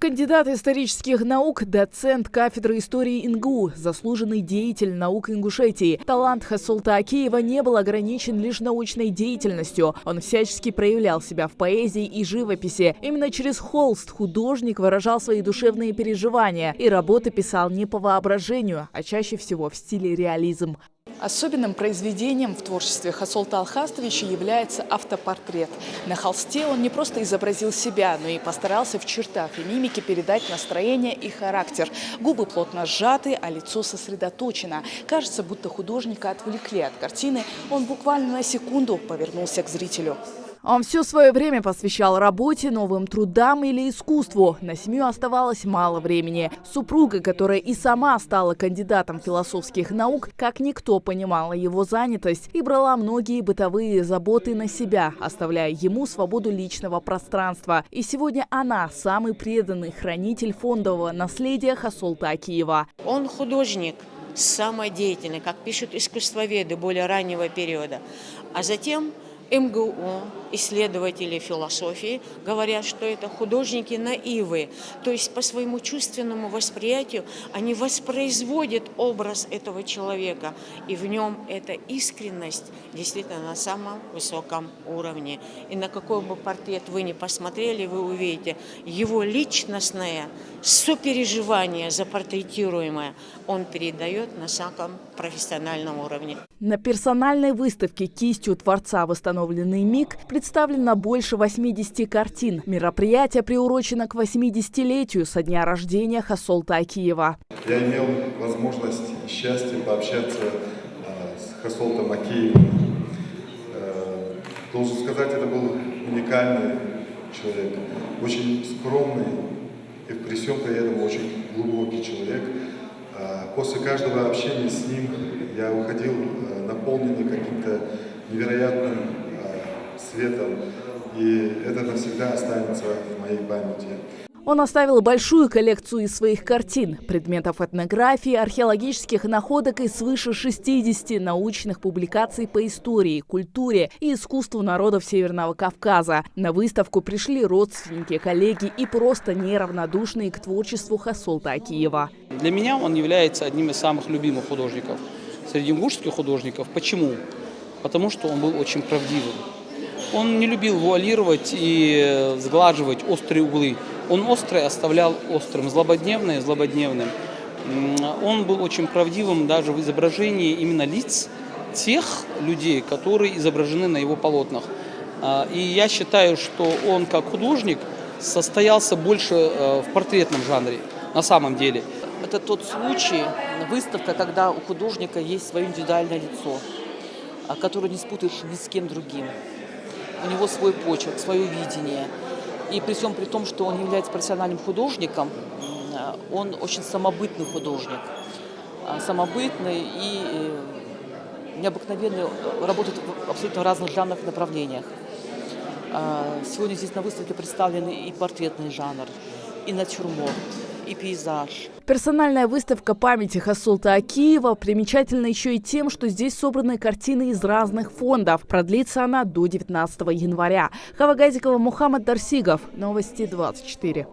Кандидат исторических наук, доцент кафедры истории НГУ, заслуженный деятель наук Ингушетии. Талант Хасолта Акиева не был ограничен лишь научной деятельностью. Он всячески проявлял себя в поэзии и живописи. Именно через холст художник выражал свои душевные переживания, и работы писал не по воображению, а чаще всего в стиле реализм. Особенным произведением в творчестве Хасолта Алхастовича является автопортрет. На холсте он не просто изобразил себя, но и постарался в чертах и мимике передать настроение и характер. Губы плотно сжаты, а лицо сосредоточено. Кажется, будто художника отвлекли от картины. Он буквально на секунду повернулся к зрителю. Он все свое время посвящал работе, новым трудам или искусству. На семью оставалось мало времени. Супруга, которая и сама стала кандидатом философских наук, как никто понимала его занятость и брала многие бытовые заботы на себя, оставляя ему свободу личного пространства. И сегодня она самый преданный хранитель фондового наследия Хасолта Акиева. Он художник, самодеятельный, как пишут искусствоведы более раннего периода. А затем МГУ, исследователи философии говорят, что это художники наивы, то есть по своему чувственному восприятию они воспроизводят образ этого человека, и в нем эта искренность действительно на самом высоком уровне. И на какой бы портрет вы ни посмотрели, вы увидите его личностное сопереживание за портретируемое он передает на самом профессиональном уровне. На персональной выставке кистью творца «Восстановленный миг» представлено больше 80 картин. Мероприятие приурочено к 80-летию со дня рождения Хасолта Акиева. Я имел возможность и счастье пообщаться с Хасолтом Акиевым. Должен сказать, это был уникальный человек, очень скромный и при всем при этом очень глубокий человек. После каждого общения с ним я уходил наполненный каким-то невероятным светом, и это навсегда останется в моей памяти. Он оставил большую коллекцию из своих картин, предметов этнографии, археологических находок и свыше 60 научных публикаций по истории, культуре и искусству народов Северного Кавказа. На выставку пришли родственники, коллеги и просто неравнодушные к творчеству Хасолта Акиева. Для меня он является одним из самых любимых художников среди ингушских художников. Почему? Потому что он был очень правдивым. Он не любил вуалировать и сглаживать острые углы. Он острое оставлял острым, злободневное злободневным. Он был очень правдивым даже в изображении именно лиц тех людей, которые изображены на его полотнах. И я считаю, что он как художник состоялся больше в портретном жанре на самом деле. Это тот случай, выставка, когда у художника есть свое индивидуальное лицо, которое не спутаешь ни с кем другим. У него свой почерк, свое видение. И при всем при том, что он является профессиональным художником, он очень самобытный художник. Самобытный и необыкновенный, работает в абсолютно разных жанрах и направлениях. Сегодня здесь на выставке представлены и портретный жанр, и натюрморт, и пейзаж. Персональная выставка памяти Хасолта Акиева примечательна еще и тем, что здесь собраны картины из разных фондов. Продлится она до 19 января. Хава Газикова, Мухаммад Дарсигов. Новости 24.